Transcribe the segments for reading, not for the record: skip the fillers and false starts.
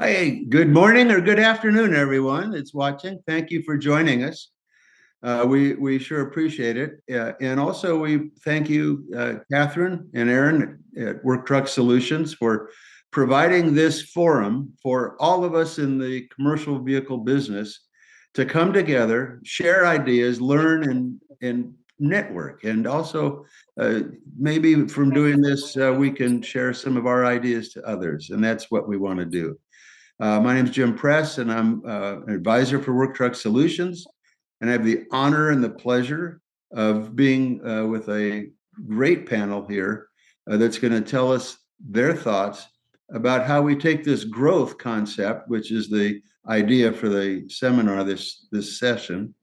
Hey, good morning or good afternoon, everyone that's watching. Thank you for joining us. We sure appreciate it. And also we thank you, Catherine and Aaron at Work Truck Solutions for providing this forum for all of us in the commercial vehicle business to come together, share ideas, learn and network. And also maybe from doing this, we can share some of our ideas to others. And that's what we want to do. My name is Jim Press, and I'm an advisor for Work Truck Solutions. And I have the honor and the pleasure of being with a great panel here that's going to tell us their thoughts about how we take this growth concept, which is the idea for the seminar this session,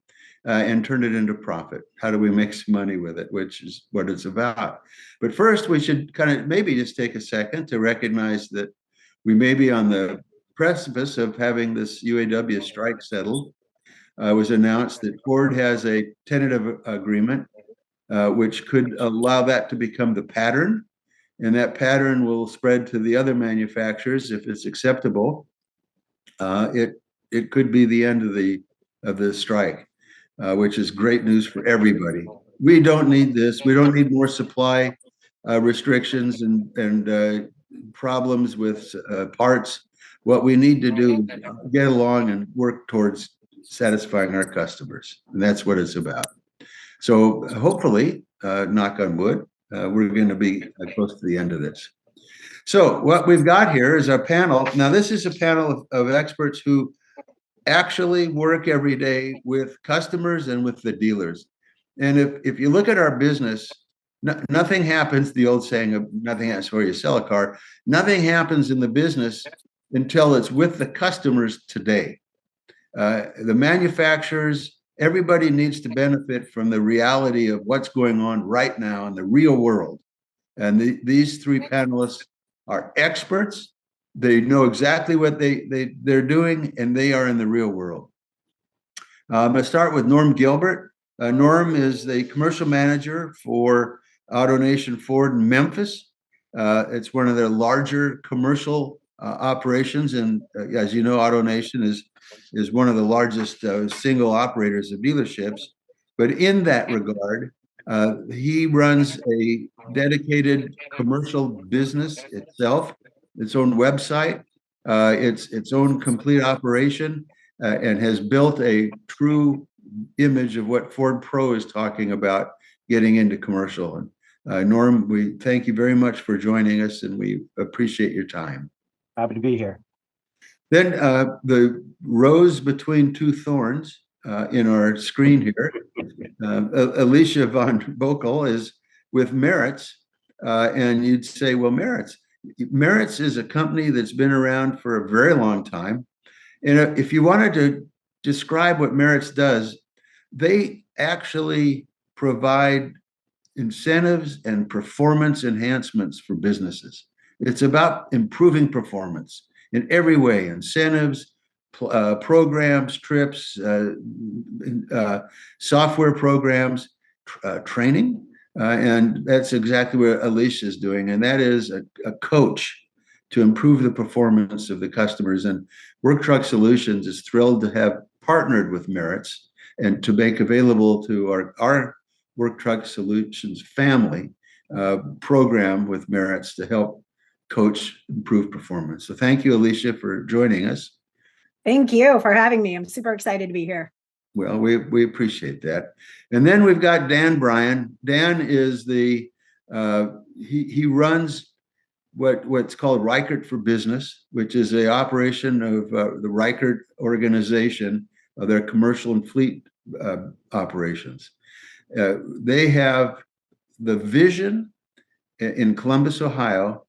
and turn it into profit. How do we make some money with it, which is what it's about. But first, we should kind of maybe just take a second to recognize that we may be on the precipice of having this UAW strike settled. It was announced that Ford has a tentative agreement, which could allow that to become the pattern, and that pattern will spread to the other manufacturers if it's acceptable. It could be the end of the strike, which is great news for everybody. We don't need this. We don't need more supply restrictions and problems with parts. What we need to do is get along and work towards satisfying our customers. And that's what it's about. So hopefully, knock on wood, we're going to be close to the end of this. So what we've got here is our panel. Now, this is a panel of experts who actually work every day with customers and with the dealers. And if you look at our business, nothing happens, the old saying of nothing happens before you sell a car, nothing happens in the business until it's with the customers today. The manufacturers, everybody needs to benefit from the reality of what's going on right now in the real world. And these three panelists are experts. They know exactly what they're doing, and they are in the real world. I'm going to start with Norm Gilbert. Norm is the commercial manager for AutoNation Ford in Memphis. It's one of their larger commercial operations, and as you know, AutoNation is one of the largest single operators of dealerships. But in that regard, he runs a dedicated commercial business itself, its own website, its own complete operation, and has built a true image of what Ford Pro is talking about getting into commercial. And Norm, we thank you very much for joining us, and we appreciate your time. Happy to be here. Then the rose between two thorns in our screen here, Alicia von Bokel is with Maritz, and you'd say, well, Maritz is a company that's been around for a very long time. And if you wanted to describe what Maritz does, they actually provide incentives and performance enhancements for businesses. It's about improving performance in every way, incentives, programs, trips, software programs, training. And that's exactly what Alicia is doing. And that is a coach to improve the performance of the customers. And Work Truck Solutions is thrilled to have partnered with Maritz and to make available to our Work Truck Solutions family program with Maritz to help coach improve performance. So thank you, Alicia, for joining us. Thank you for having me. I'm super excited to be here. Well, we appreciate that. And then we've got Bryan. Dan is the he runs what's called Ricart for Business, which is an operation of the Ricart organization of their commercial and fleet operations. They have the vision in Columbus, Ohio,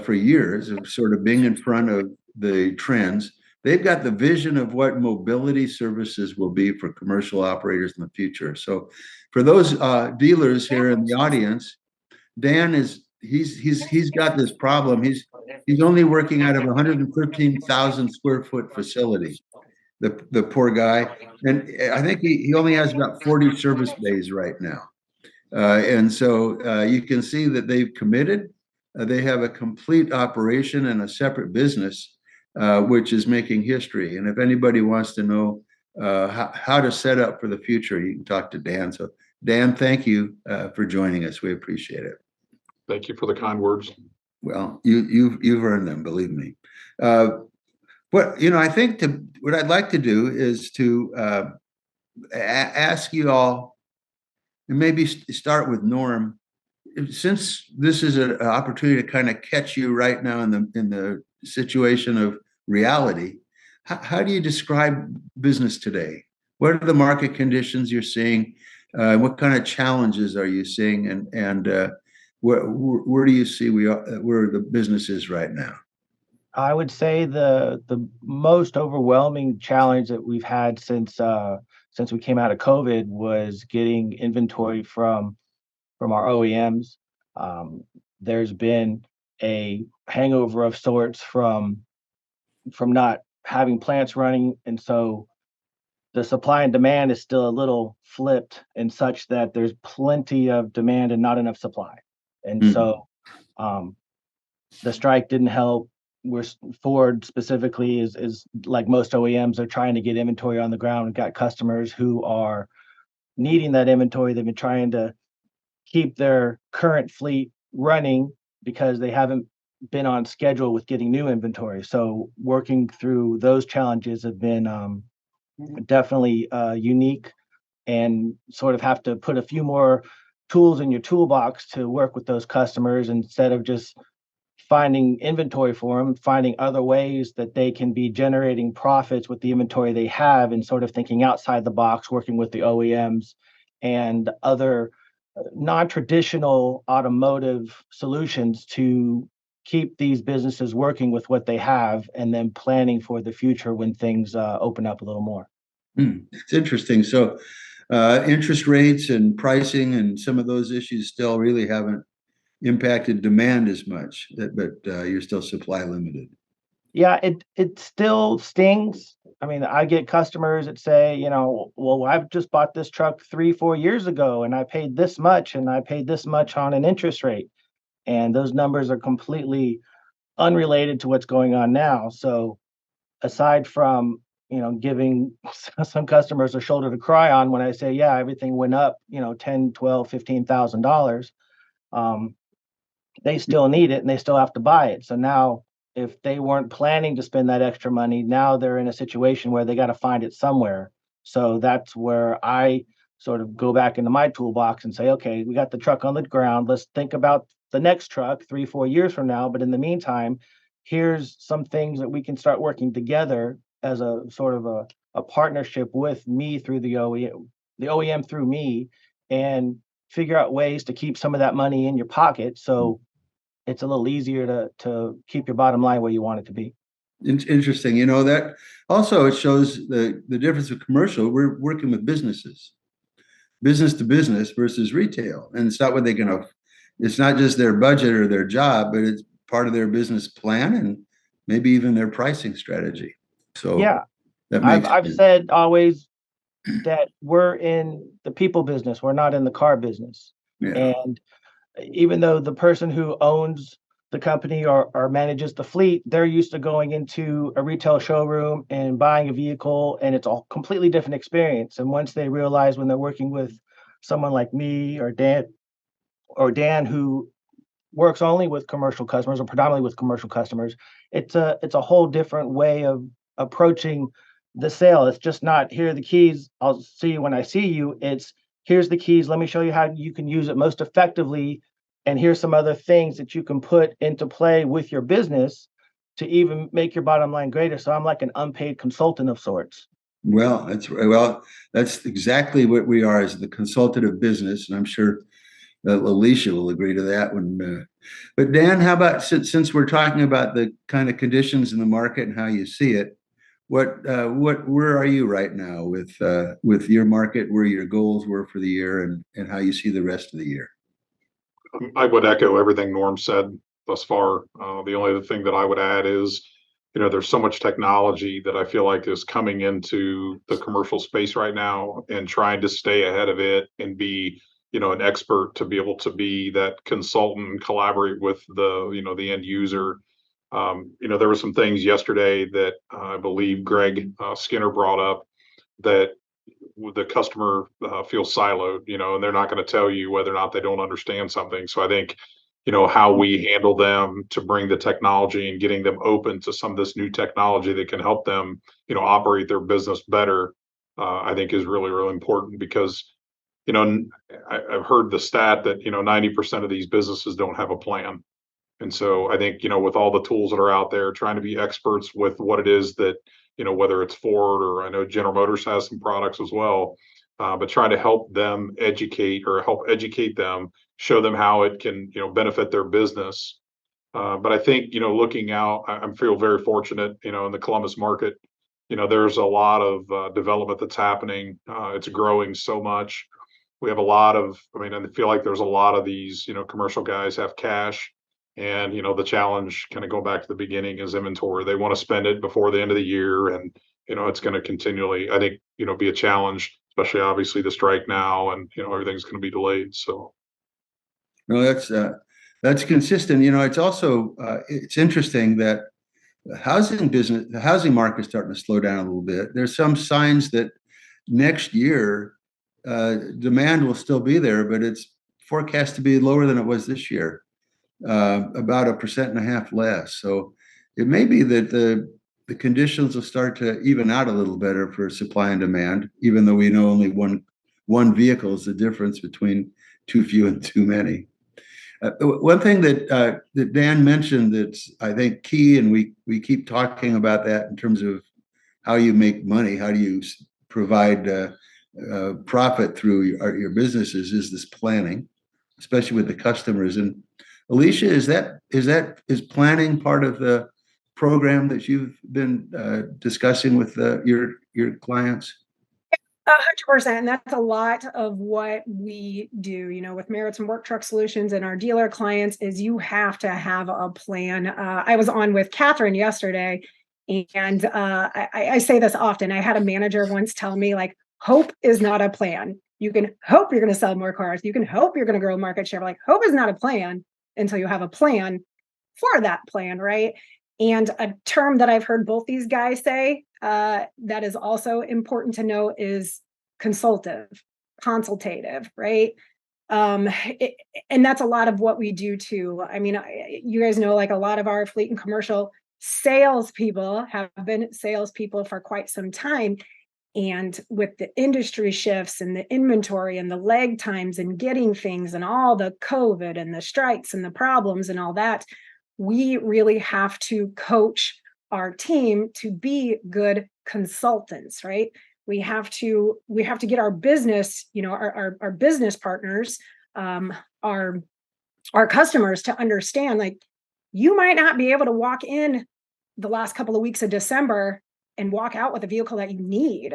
for years of sort of being in front of the trends. They've got the vision of what mobility services will be for commercial operators in the future. So for those dealers here in the audience, Dan he's got this problem. He's only working out of a 113,000 square foot facility, the poor guy. And I think he only has about 40 service bays right now. And so you can see that they've committed. They have a complete operation and a separate business which is making history. And if anybody wants to know how to set up for the future, you can talk to Dan. So Dan, thank you for joining us. We appreciate it. Thank you for the kind words. Well, you've earned them, believe me. I think what I'd like to do is to ask you all, and maybe start with Norm, since this is an opportunity to kind of catch you right now in the situation of reality. How do you describe business today? What are the market conditions you're seeing? What kind of challenges are you seeing? And where do you see where the business is right now? I would say the most overwhelming challenge that we've had since we came out of COVID was getting inventory from our OEMs. There's been a hangover of sorts from not having plants running, and so the supply and demand is still a little flipped in such that there's plenty of demand and not enough supply. And so the strike didn't help. Ford specifically is like most OEMs are trying to get inventory on the ground. We've got customers who are needing that inventory. They've been trying to keep their current fleet running because they haven't been on schedule with getting new inventory. So working through those challenges have been definitely unique, and sort of have to put a few more tools in your toolbox to work with those customers instead of just finding inventory for them, finding other ways that they can be generating profits with the inventory they have, and sort of thinking outside the box, working with the OEMs and other non-traditional automotive solutions to keep these businesses working with what they have, and then planning for the future when things open up a little more. It's interesting. So interest rates and pricing and some of those issues still really haven't impacted demand as much, but you're still supply limited. Yeah, it still stings. I mean, I get customers that say, well, I've just bought this truck 3-4 years ago, and I paid this much, and I paid this much on an interest rate, and those numbers are completely unrelated to what's going on now. So aside from giving some customers a shoulder to cry on when I say, yeah, everything went up, $10, $12, $15,000, they still need it and they still have to buy it. So now, if they weren't planning to spend that extra money, now they're in a situation where they got to find it somewhere. So that's where I sort of go back into my toolbox and say, okay, we got the truck on the ground. Let's think about the next truck 3-4 years from now. But in the meantime, here's some things that we can start working together as a sort of a partnership with me through the OEM through me, and figure out ways to keep some of that money in your pocket. So it's a little easier to keep your bottom line where you want it to be. Interesting. That also, it shows the difference of commercial. We're working with businesses, business to business versus retail. And it's not what it's not just their budget or their job, but it's part of their business plan and maybe even their pricing strategy. So yeah, I've said always that we're in the people business. We're not in the car business. Yeah. And even though the person who owns the company or manages the fleet, they're used to going into a retail showroom and buying a vehicle, and it's a completely different experience. And once they realize, when they're working with someone like me or Dan, who works only with commercial customers or predominantly with commercial customers, it's a whole different way of approaching the sale. It's just not, here are the keys, I'll see you when I see you. It's, here's the keys, let me show you how you can use it most effectively, and here's some other things that you can put into play with your business to even make your bottom line greater. So I'm like an unpaid consultant of sorts. Well, that's exactly what we are, as the consultative business, and I'm sure Alicia will agree to that one. But Dan, how about, since we're talking about the kind of conditions in the market and how you see it, where are you right now with your market, where your goals were for the year, and how you see the rest of the year? I would echo everything Norm said thus far. The only other thing that I would add is, there's so much technology that I feel like is coming into the commercial space right now, and trying to stay ahead of it and be, an expert to be able to be that consultant and collaborate with the end user There were some things yesterday that I believe Greg Skinner brought up that the customer feels siloed, and they're not going to tell you whether or not they don't understand something. So I think, how we handle them to bring the technology and getting them open to some of this new technology that can help them, operate their business better, I think is really, really important because, I've heard the stat that, 90% of these businesses don't have a plan. And so I think, with all the tools that are out there, trying to be experts with what it is that, whether it's Ford or I know General Motors has some products as well, but try to help them help educate them, show them how it can, benefit their business. But I think, looking out, I feel very fortunate, in the Columbus market. There's a lot of development that's happening. It's growing so much. We have I feel like there's a lot of these, commercial guys have cash. And, the challenge kind of going back to the beginning is inventory. They want to spend it before the end of the year. And, it's going to continually, I think, be a challenge, especially obviously the strike now and, everything's going to be delayed. So. No, that's consistent. It's also, it's interesting that the housing market's starting to slow down a little bit. There's some signs that next year, demand will still be there, but it's forecast to be lower than it was this year. About 1.5% less. So it may be that the conditions will start to even out a little better for supply and demand, even though we know only one vehicle is the difference between too few and too many. One thing that Dan mentioned that's I think key, and we keep talking about that in terms of how you make money, how do you provide profit through your businesses, is this planning, especially with the customers. And Alicia, is planning part of the program that you've been discussing with your clients? 100%. And that's a lot of what we do, with Maritz and Work Truck Solutions and our dealer clients is you have to have a plan. I was on with Catherine yesterday, and I say this often. I had a manager once tell me, like, hope is not a plan. You can hope you're going to sell more cars. You can hope you're going to grow market share. Like, hope is not a plan until you have a plan for that plan, right? And a term that I've heard both these guys say that is also important to know is consultative, right? And that's a lot of what we do too. I mean, you guys know, like a lot of our fleet and commercial salespeople have been salespeople for quite some time. And with the industry shifts and the inventory and the lag times and getting things and all the COVID and the strikes and the problems and all that, we really have to coach our team to be good consultants, right? We have to get our business, our business partners, our customers to understand, like, you might not be able to walk in the last couple of weeks of December and walk out with a vehicle that you need.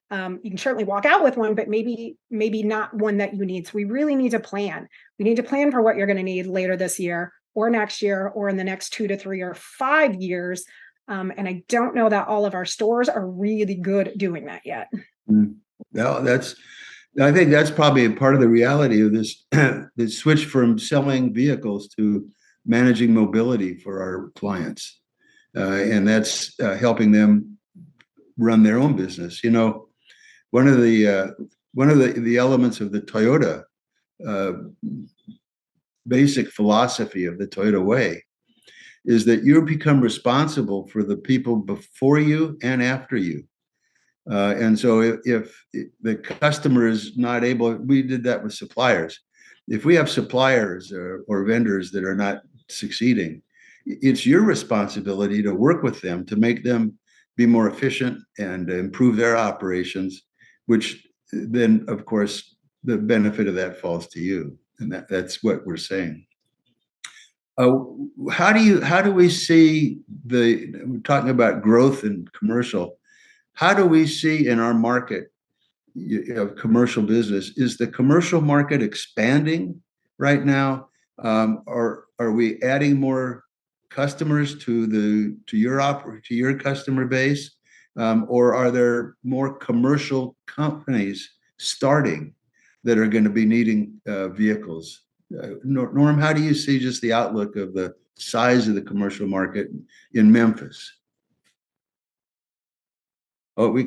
You can certainly walk out with one, but maybe not one that you need. So we really need to plan. We need to plan for what you're going to need later this year or next year or in the next 2 to 3 or 5 years. And I don't know that all of our stores are really good at doing that yet. Well, I think that's probably a part of the reality of this, the switch from selling vehicles to managing mobility for our clients. And that's helping them run their own business. One of the elements of the Toyota basic philosophy of the Toyota way is that you become responsible for the people before you and after you. And so if the customer is not able, we did that with suppliers. If we have suppliers or vendors that are not succeeding, it's your responsibility to work with them to make them be more efficient and improve their operations, which then, of course, the benefit of that falls to you. And that's what we're saying. How do we see we're talking about growth in commercial. How do we see in our market of commercial business, is the commercial market expanding right now? Or are we adding more customers to your customer base? Or are there more commercial companies starting that are going to be needing vehicles Norm, how do you see just the outlook of the size of the commercial market in Memphis? Oh,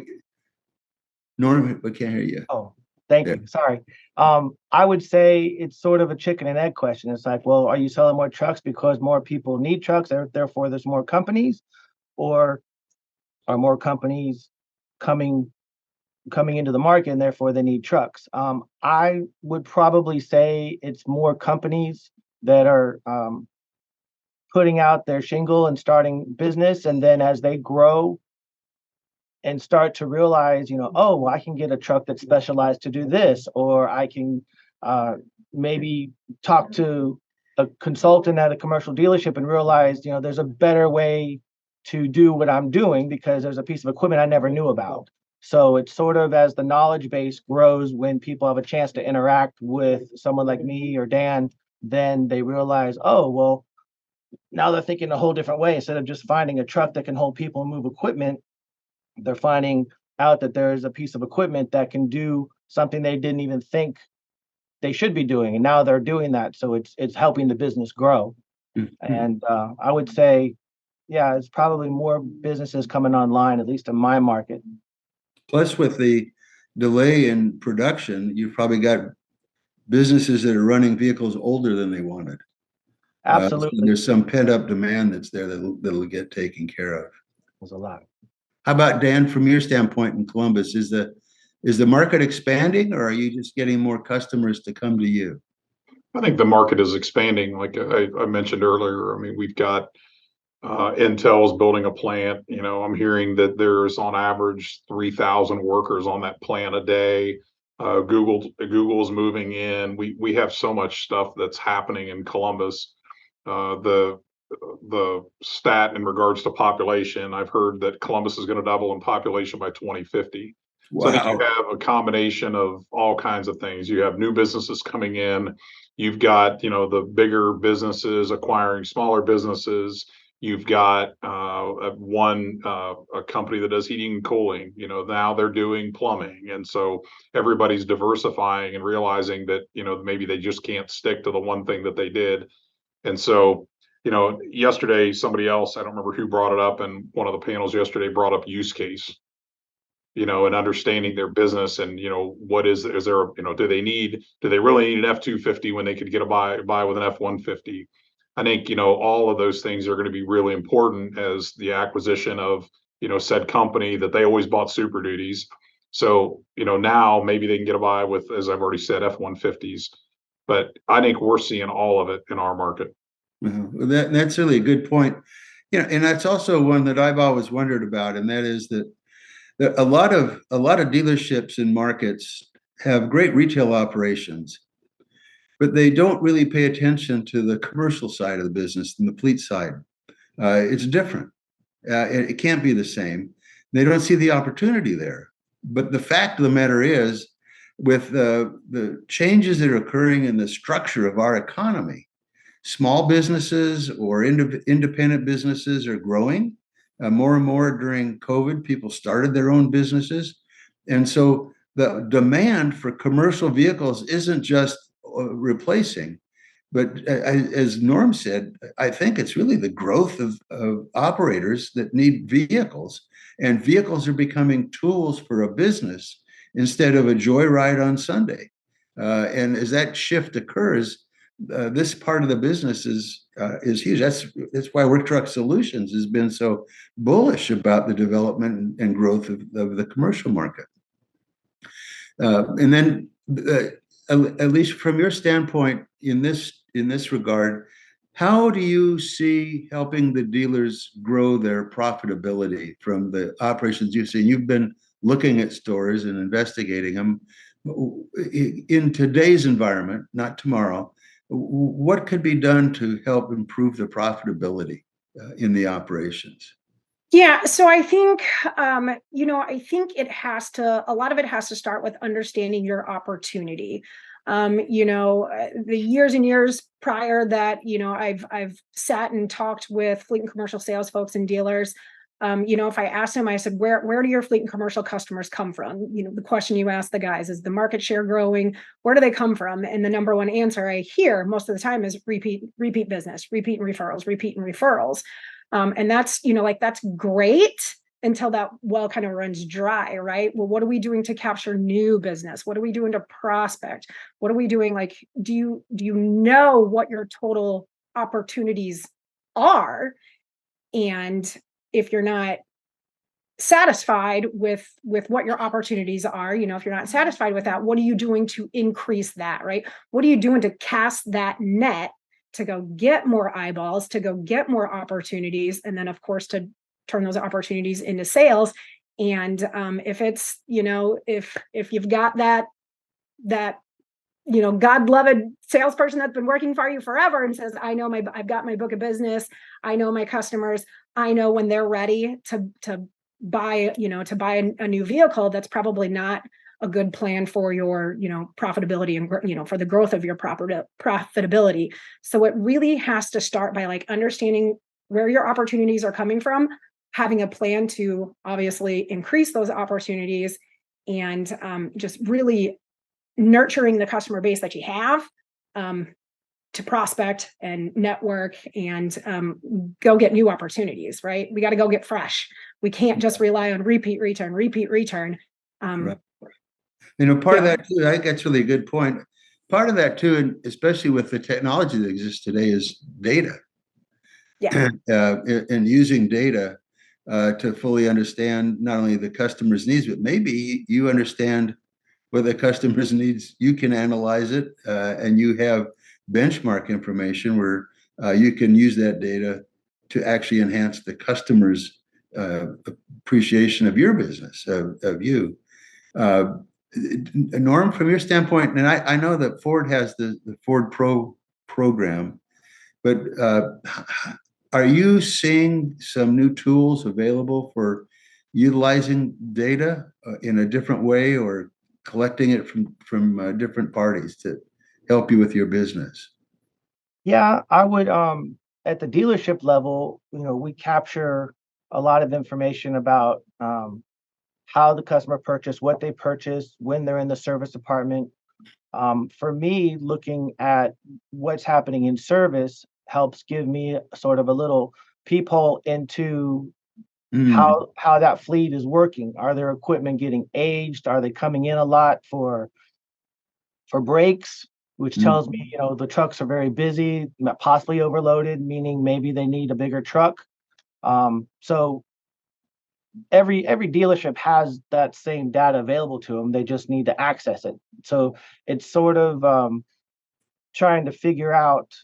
Norm, we can't hear you. Oh, thank you. Sorry. I would say it's sort of a chicken and egg question. It's like, well, are you selling more trucks because more people need trucks, therefore there's more companies, or are more companies coming into the market and therefore they need trucks? I would probably say it's more companies that are putting out their shingle and starting business, and then as they grow and start to realize, oh, well, I can get a truck that's specialized to do this, or I can maybe talk to a consultant at a commercial dealership and realize, there's a better way to do what I'm doing because there's a piece of equipment I never knew about. So it's sort of as the knowledge base grows, when people have a chance to interact with someone like me or Dan, then they realize, oh, well, now they're thinking a whole different way. Instead of just finding a truck that can hold people and move equipment, they're finding out that there's a piece of equipment that can do something they didn't even think they should be doing. And now they're doing that. So it's helping the business grow. Mm-hmm. And I would say, yeah, it's probably more businesses coming online, at least in my market. Plus, with the delay in production, you've probably got businesses that are running vehicles older than they wanted. Absolutely. So there's some pent-up demand that's there that'll get taken care of. There's a lot. How about Dan, from your standpoint in Columbus, is the market expanding, or are you just getting more customers to come to you? I think the market is expanding. Like I mentioned earlier, I mean, we've got Intel's building a plant. I'm hearing that there's on average 3,000 workers on that plant a day. Google's moving in. We have so much stuff that's happening in Columbus. The stat in regards to population, I've heard that Columbus is going to double in population by 2050. Wow. So I think you have a combination of all kinds of things. You have new businesses coming in. You've got, the bigger businesses acquiring smaller businesses. You've got a company that does heating and cooling. Now they're doing plumbing, and so everybody's diversifying and realizing that maybe they just can't stick to the one thing that they did. And so yesterday somebody else, I don't remember who brought it up, and one of the panels yesterday brought up use case. And understanding their business, and what is there? Do they really need an F-250 when they could get by with an F-150? I think, all of those things are going to be really important as the acquisition of, said company that they always bought Super Duties. So, now maybe they can get by with, as I've already said, F-150s. But I think we're seeing all of it in our market. Well, that's really a good point. And that's also one that I've always wondered about, and that is that a lot of dealerships and markets have great retail operations, but they don't really pay attention to the commercial side of the business and the fleet side. It's different. It can't be the same. They don't see the opportunity there. But the fact of the matter is, with the changes that are occurring in the structure of our economy, small businesses or independent businesses are growing. More and more during COVID, people started their own businesses. And so the demand for commercial vehicles isn't just replacing, but as Norm said, I think it's really the growth of operators that need vehicles, and vehicles are becoming tools for a business instead of a joyride on Sunday. And as that shift occurs, this part of the business is huge. That's why Work Truck Solutions has been so bullish about the development and growth of the commercial market. And then, Alicia, from your standpoint in this regard, how do you see helping the dealers grow their profitability from the operations you've seen? You've been looking at stores and investigating them. In today's environment, not tomorrow, what could be done to help improve the profitability in the operations? Yeah, so I think, a lot of it has to start with understanding your opportunity. The years and years prior that, I've sat and talked with fleet and commercial sales folks and dealers. If I asked him, I said, where do your fleet and commercial customers come from? The question you ask the guys is the market share growing? Where do they come from? And the number one answer I hear most of the time is repeat business, repeat and referrals. And that's, that's great until that well kind of runs dry, right? Well, what are we doing to capture new business? What are we doing to prospect? What are we doing? Like, do you know what your total opportunities are? And if you're not satisfied with what your opportunities are, if you're not satisfied with that, what are you doing to increase that, right? What are you doing to cast that net to go get more eyeballs, to go get more opportunities, and then of course to turn those opportunities into sales? And if it's, if you've got that God-loved salesperson that's been working for you forever and says, I've got my book of business, I know my customers, I know when they're ready to buy, a new vehicle, that's probably not a good plan for your, profitability and, for the growth of your profitability. So it really has to start by like understanding where your opportunities are coming from, having a plan to obviously increase those opportunities, and just really nurturing the customer base that you have, to prospect and network and go get new opportunities, right? We got to go get fresh. We can't just rely on repeat return. Right. Part of that too, I think that's really a good point. Part of that too, and especially with the technology that exists today, is data. Yeah. And using data to fully understand not only the customer's needs, but maybe you understand what the customer's needs. You can analyze it, and you have benchmark information where you can use that data to actually enhance the customer's appreciation of your business, of you. Norm, from your standpoint, and I know that Ford has the Ford Pro program, but are you seeing some new tools available for utilizing data in a different way, or collecting it from different parties to help you with your business? Yeah, I would, at the dealership level, we capture a lot of information about how the customer purchased, what they purchased, when they're in the service department. For me, looking at what's happening in service helps give me sort of a little peephole into how that fleet is working. Are their equipment getting aged? Are they coming in a lot for brakes, which tells me, the trucks are very busy, possibly overloaded, meaning maybe they need a bigger truck. So every dealership has that same data available to them. They just need to access it. So it's sort of trying to figure out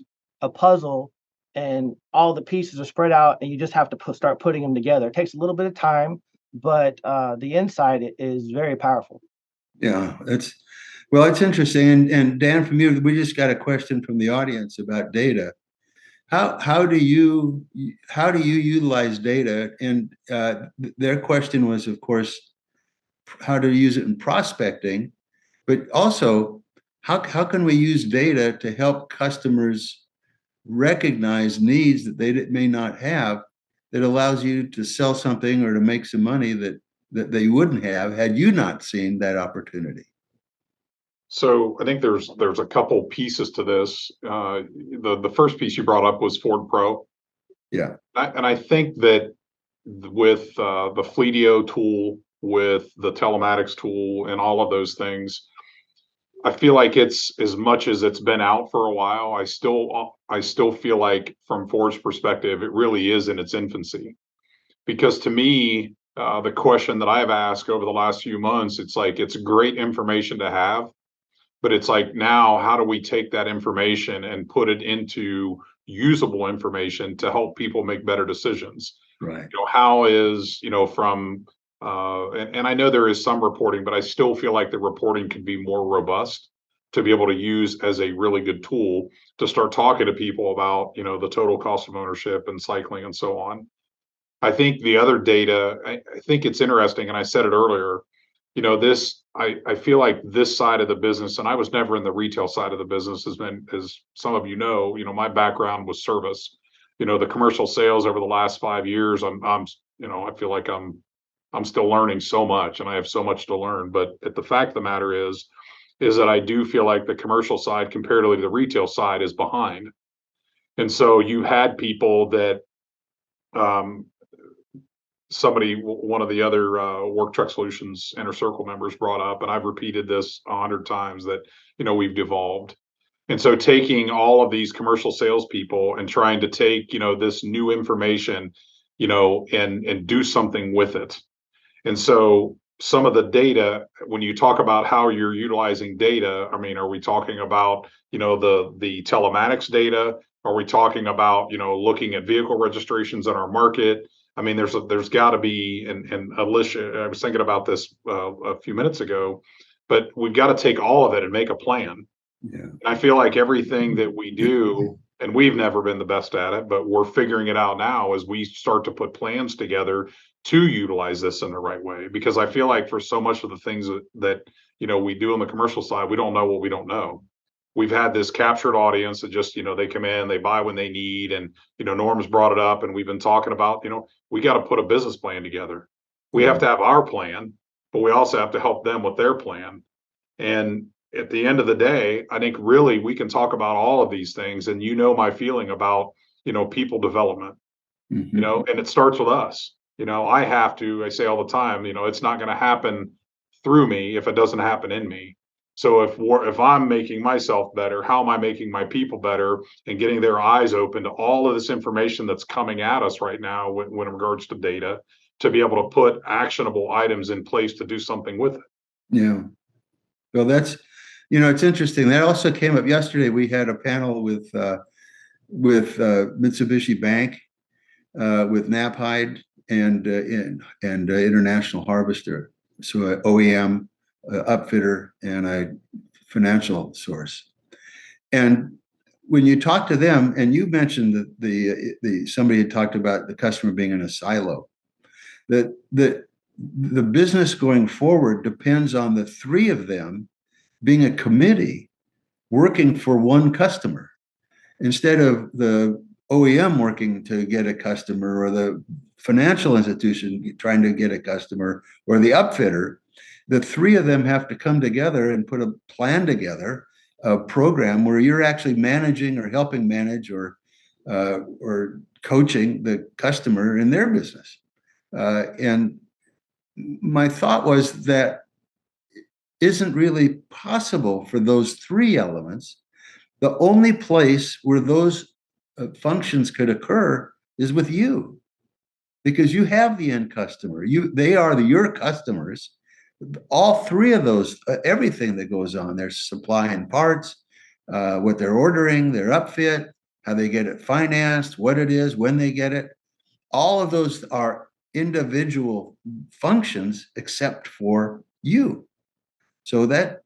a puzzle, and all the pieces are spread out, and you just have to start putting them together. It takes a little bit of time, but the insight is very powerful. Yeah, it's interesting. And Dan, from you, we just got a question from the audience about data. How do you utilize data? And their question was, of course, how to use it in prospecting, but also how can we use data to help customers recognize needs that they may not have, that allows you to sell something or to make some money that they wouldn't have had you not seen that opportunity? So I think there's a couple pieces to this. The first piece you brought up was Ford Pro. Yeah. And I think that with the Fleetio tool, with the telematics tool, and all of those things, I feel like it's, as much as it's been out for a while, I still feel like, from Ford's perspective, it really is in its infancy. Because to me, the question that I've asked over the last few months, it's like, it's great information to have, but it's like, now how do we take that information and put it into usable information to help people make better decisions? Right. How is, from and I know there is some reporting, but I still feel like the reporting could be more robust to be able to use as a really good tool to start talking to people about, the total cost of ownership and cycling and so on. I think the other data, I think it's interesting, and I said it earlier, I feel like this side of the business, and I was never in the retail side of the business, has been, as some of my background was service. The commercial sales over the last 5 years, I'm I feel like I'm still learning so much, and I have so much to learn. But the fact of the matter is that I do feel like the commercial side, comparatively to the retail side, is behind. And so you had people that, um, one of the other Work Truck Solutions Inner Circle members brought up, and I've repeated this 100 times, that we've devolved. And so taking all of these commercial salespeople and trying to take this new information, and do something with it. And so some of the data, when you talk about how you're utilizing data, I mean, are we talking about the telematics data? Are we talking about looking at vehicle registrations in our market? I mean, there's got to be, and Alicia, I was thinking about this a few minutes ago, but we've got to take all of it and make a plan. Yeah. And I feel like everything that we do, and we've never been the best at it, but we're figuring it out now as we start to put plans together to utilize this in the right way. Because I feel like for so much of the things that we do on the commercial side, we don't know what we don't know. We've had this captured audience that just, they come in, they buy when they need. And, Norm's brought it up, and we've been talking about, we got to put a business plan together. We have to have our plan, but we also have to help them with their plan. And at the end of the day, I think really we can talk about all of these things. And my feeling about, people development, Mm-hmm. And it starts with us. I say all the time, it's not going to happen through me if it doesn't happen in me. So if I'm making myself better, how am I making my people better, and getting their eyes open to all of this information that's coming at us right now when in regards to data, to be able to put actionable items in place to do something with it. Yeah. Well, that's, it's interesting. That also came up yesterday. We had a panel with Mitsubishi Bank, with Knapheide and International Harvester. So an OEM, upfitter, and a financial source. And when you talk to them, and you mentioned that somebody had talked about the customer being in a silo, that the business going forward depends on the three of them being a committee working for one customer, instead of the OEM working to get a customer, or the financial institution trying to get a customer, or the upfitter. The three of them have to come together and put a plan together, a program where you're actually managing or helping manage or coaching the customer in their business. And my thought was that isn't really possible for those three elements. The only place where those functions could occur is with you, because you have the end customer. They are your customers. All three of those, everything that goes on, their supply and parts, what they're ordering, their upfit, how they get it financed, what it is, when they get it. All of those are individual functions except for you. So that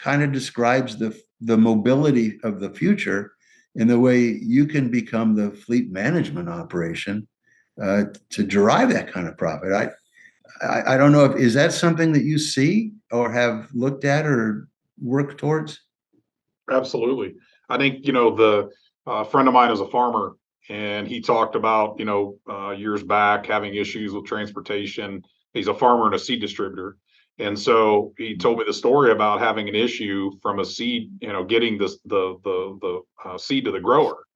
kind of describes the mobility of the future, in the way you can become the fleet management operation to derive that kind of profit. I don't know, is that something that you see or have looked at or worked towards? Absolutely. I think, the friend of mine is a farmer, and he talked about, years back having issues with transportation. He's a farmer and a seed distributor. And so he told me the story about having an issue from a seed, getting the seed to the grower.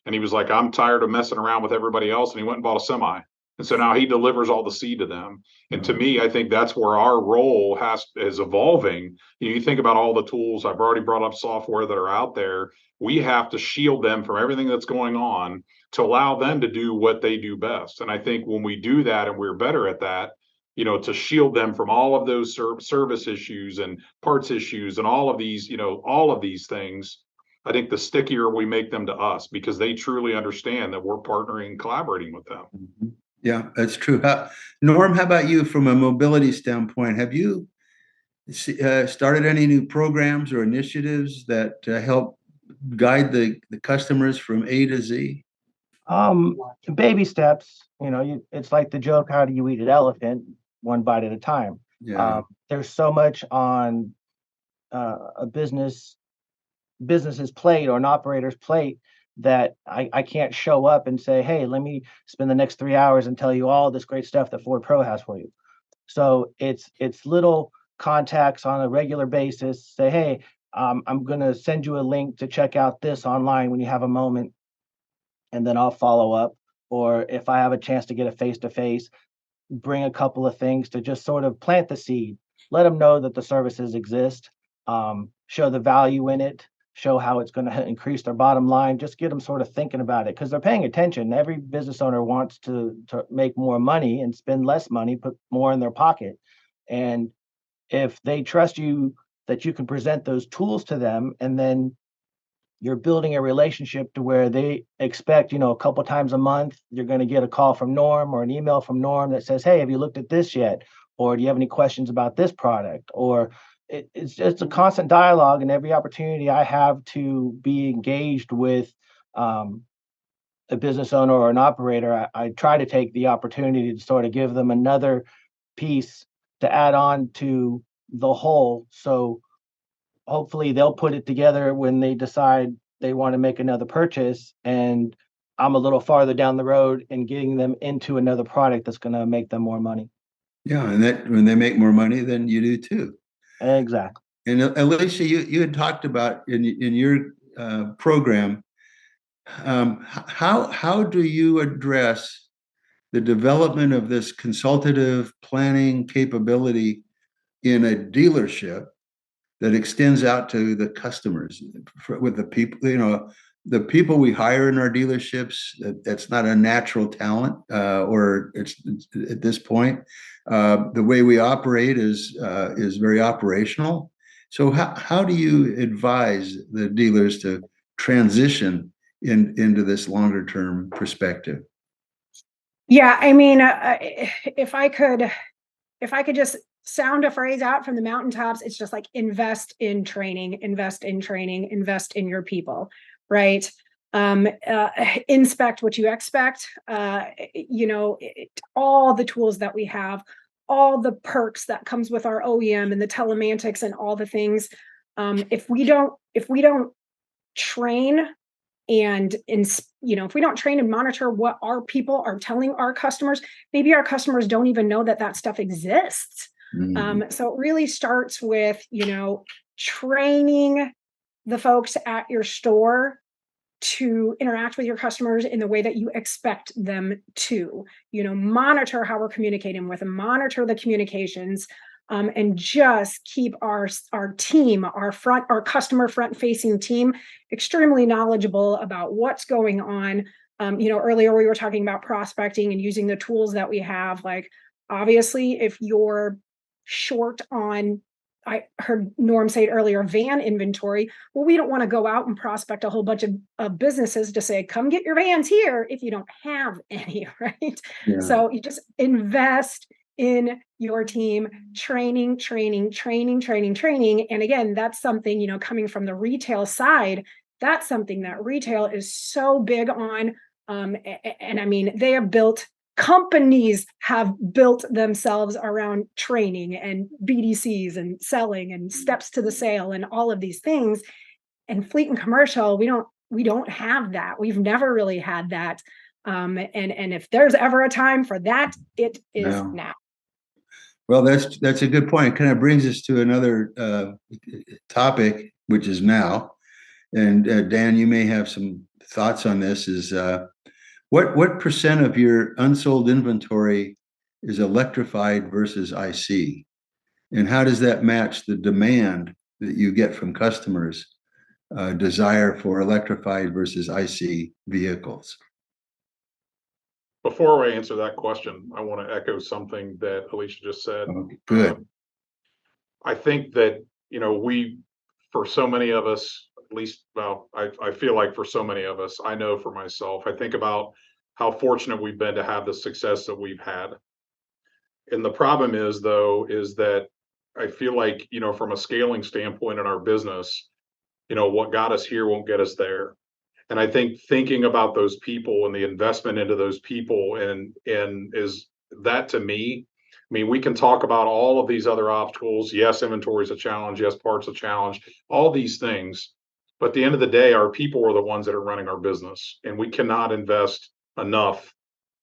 And he was like, I'm tired of messing around with everybody else. And he went and bought a semi. And so now he delivers all the seed to them. And to me, I think that's where our role is evolving. You think about all the tools, I've already brought up software that are out there. We have to shield them from everything that's going on to allow them to do what they do best. And I think when we do that, and we're better at that, to shield them from all of those service issues and parts issues and all of these things, I think the stickier we make them to us, because they truly understand that we're partnering and collaborating with them. Mm-hmm. Yeah, that's true. Norm, how about you from a mobility standpoint? Have you started any new programs or initiatives that help guide the customers from A to Z? Baby steps. It's like the joke, how do you eat an elephant? One bite at a time. Yeah. There's so much on a business's plate, or an operator's plate, that I can't show up and say, hey, let me spend the next 3 hours and tell you all this great stuff that Ford Pro has for you. So it's little contacts on a regular basis. Say, hey, I'm going to send you a link to check out this online when you have a moment, and then I'll follow up. Or if I have a chance to get a face-to-face, bring a couple of things to just sort of plant the seed, let them know that the services exist, show the value in it, show how it's going to increase their bottom line, just get them sort of thinking about it because they're paying attention. Every business owner wants to make more money and spend less money, put more in their pocket. And if they trust you that you can present those tools to them, and then you're building a relationship to where they expect, a couple times a month, you're going to get a call from Norm or an email from Norm that says, hey, have you looked at this yet? Or do you have any questions about this product? Or it's just a constant dialogue, and every opportunity I have to be engaged with a business owner or an operator, I try to take the opportunity to sort of give them another piece to add on to the whole. So hopefully they'll put it together when they decide they want to make another purchase, and I'm a little farther down the road and getting them into another product that's going to make them more money. Yeah, and that when they make more money, then you do too. Exactly. And Alicia, you had talked about in your program, how do you address the development of this consultative planning capability in a dealership that extends out to the customers with the people, the people we hire in our dealerships? That's not a natural talent, or it's at this point. The way we operate is very operational. So how do you advise the dealers to transition into this longer term perspective? Yeah, I mean, if I could just sound a phrase out from the mountaintops, it's just like invest in training, invest in training, invest in your people, right? Inspect what you expect. All the tools that we have, all the perks that comes with our OEM and the telemantics and all the things. If we don't train if we don't train and monitor what our people are telling our customers, maybe our customers don't even know that stuff exists. So it really starts with, training the folks at your store to interact with your customers in the way that you expect them to, monitor how we're communicating with them, monitor the communications, and just keep our team, our customer front facing team, extremely knowledgeable about what's going on. Earlier we were talking about prospecting and using the tools that we have. Like, obviously, if you're short on, I heard Norm say it earlier, van inventory. Well, we don't want to go out and prospect a whole bunch of businesses to say, come get your vans here if you don't have any, right? Yeah. So you just invest in your team, training. And again, that's something, coming from the retail side, that's something that retail is so big on. And I mean, companies have built themselves around training and BDCs and selling and steps to the sale and all of these things. And fleet and commercial, we don't have that. We've never really had that. And if there's ever a time for that, it is now. Well, that's a good point. It kind of brings us to another topic, which is now. And Dan, you may have some thoughts on this. Is what percent of your unsold inventory is electrified versus IC? And how does that match the demand that you get from customers, desire for electrified versus IC vehicles? Before I answer that question, I want to echo something that Alicia just said. Okay, good. I think that, for so many of us, at least, I feel like for so many of us, I know for myself, I think about how fortunate we've been to have the success that we've had. And the problem is that I feel like, from a scaling standpoint in our business, what got us here won't get us there. And I think thinking about those people and the investment into those people and is that, to me, I mean, we can talk about all of these other obstacles. Yes, inventory is a challenge. Yes, parts a challenge, all these things. But at the end of the day, our people are the ones that are running our business, and we cannot invest enough.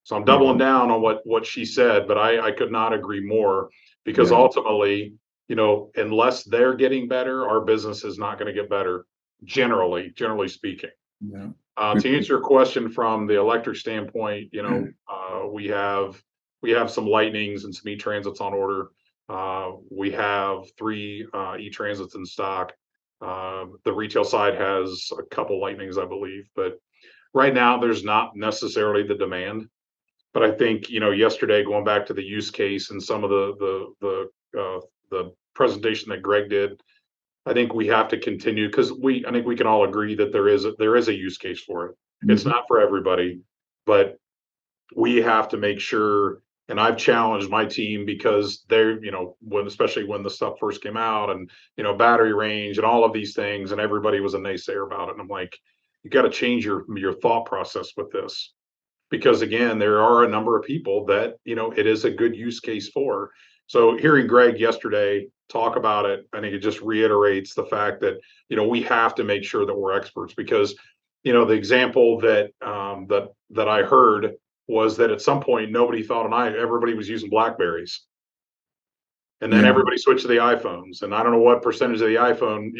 So I'm doubling down on what she said, but I could not agree more, because Yeah. ultimately, unless they're getting better, our business is not going to get better, generally speaking. Yeah. To answer your question from the electric standpoint, we have some Lightnings and some E-Transits on order. We have 3 E-Transits in stock. The retail side has a couple Lightnings, I believe, but right now there's not necessarily the demand. But I think, yesterday, going back to the use case and some of the presentation that Greg did, I think we have to continue, because I think we can all agree that there is a use case for it. It's not for everybody, but we have to make sure. And I've challenged my team, because they're, especially when the stuff first came out, and battery range and all of these things, and everybody was a naysayer about it. And I'm like, you got to change your thought process with this, because again, there are a number of people that it is a good use case for. So hearing Greg yesterday talk about it, I think it just reiterates the fact that we have to make sure that we're experts, because the example that that I heard was that at some point nobody thought everybody was using Blackberries. And then everybody switched to the iPhones. And I don't know what percentage of the iPhone,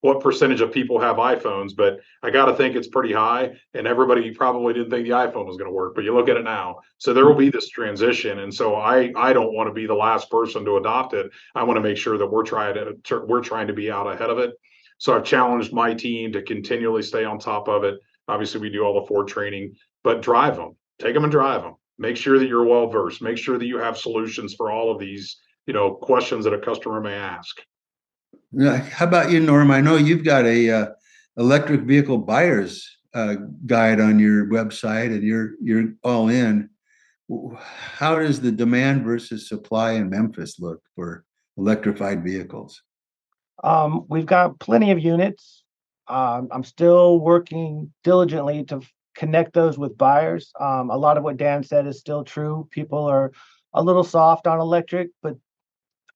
what percentage of people have iPhones, but I got to think it's pretty high. And everybody probably didn't think the iPhone was going to work, but you look at it now. So there will be this transition. And so I don't want to be the last person to adopt it. I want to make sure that we're trying to be out ahead of it. So I've challenged my team to continually stay on top of it. Obviously, we do all the Ford training, but drive them, take them and drive them. Make sure that you're well versed. Make sure that you have solutions for all of these questions that a customer may ask. How about you, Norm? I know you've got a electric vehicle buyer's guide on your website, and you're all in. How does the demand versus supply in Memphis look for electrified vehicles? We've got plenty of units. I'm still working diligently to connect those with buyers. A lot of what Dan said is still true. People are a little soft on electric, but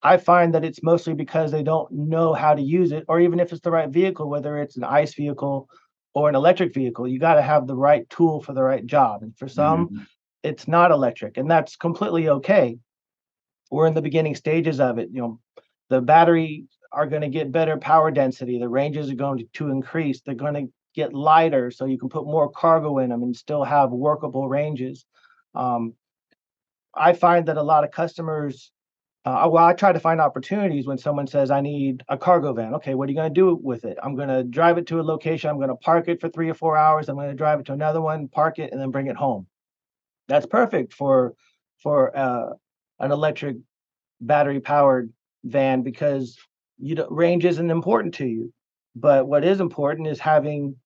I find that it's mostly because they don't know how to use it, or even if it's the right vehicle, whether it's an ICE vehicle or an electric vehicle, you got to have the right tool for the right job. And for some, it's not electric, and that's completely okay. We're in the beginning stages of it. The battery are going to get better power density. The ranges are going to increase. They're going to get lighter, so you can put more cargo in them and still have workable ranges. I find that a lot of customers, I try to find opportunities when someone says, I need a cargo van. Okay, what are you going to do with it? I'm going to drive it to a location. I'm going to park it for 3 or 4 hours. I'm going to drive it to another one, park it, and then bring it home. That's perfect for an electric battery powered van, because range isn't important to you. But what is important is having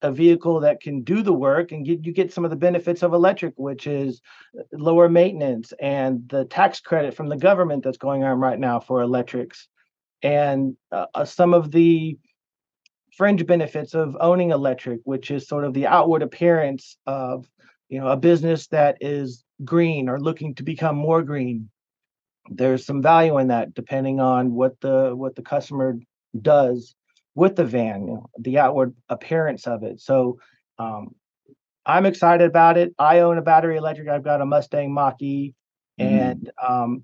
a vehicle that can do the work, and you get some of the benefits of electric, which is lower maintenance and the tax credit from the government that's going on right now for electrics, and some of the fringe benefits of owning electric, which is sort of the outward appearance of a business that is green or looking to become more green. There's some value in that, depending on what the customer does with the van, the outward appearance of it. So I'm excited about it. I own a battery electric. I've got a Mustang Mach-E, and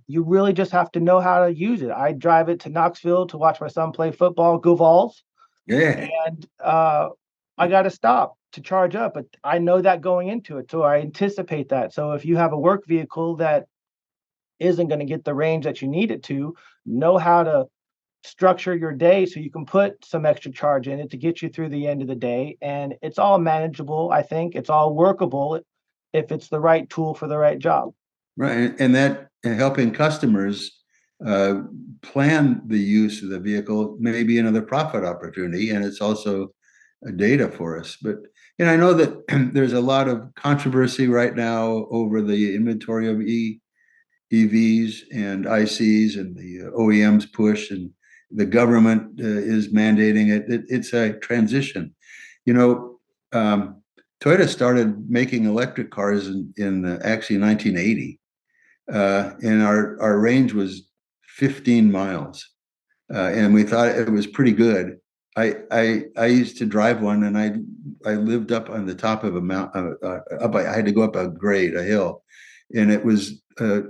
you really just have to know how to use it. I drive it to Knoxville to watch my son play football, go Vols. Yeah. And I got to stop to charge up, but I know that going into it. So I anticipate that. So if you have a work vehicle that isn't going to get the range that you need it to, know how to structure your day so you can put some extra charge in it to get you through the end of the day. And it's all manageable. I think it's all workable if it's the right tool for the right job. Right. And that helping customers plan the use of the vehicle may be another profit opportunity. And it's also a data for us. But I know that there's a lot of controversy right now over the inventory of EVs and ICs, and the OEMs push, and the government is mandating it. It's a transition. Toyota started making electric cars in actually 1980, and our range was 15 miles, and we thought it was pretty good. I used to drive one, and I lived up on the top of a mountain. I had to go up a grade, a hill, and it was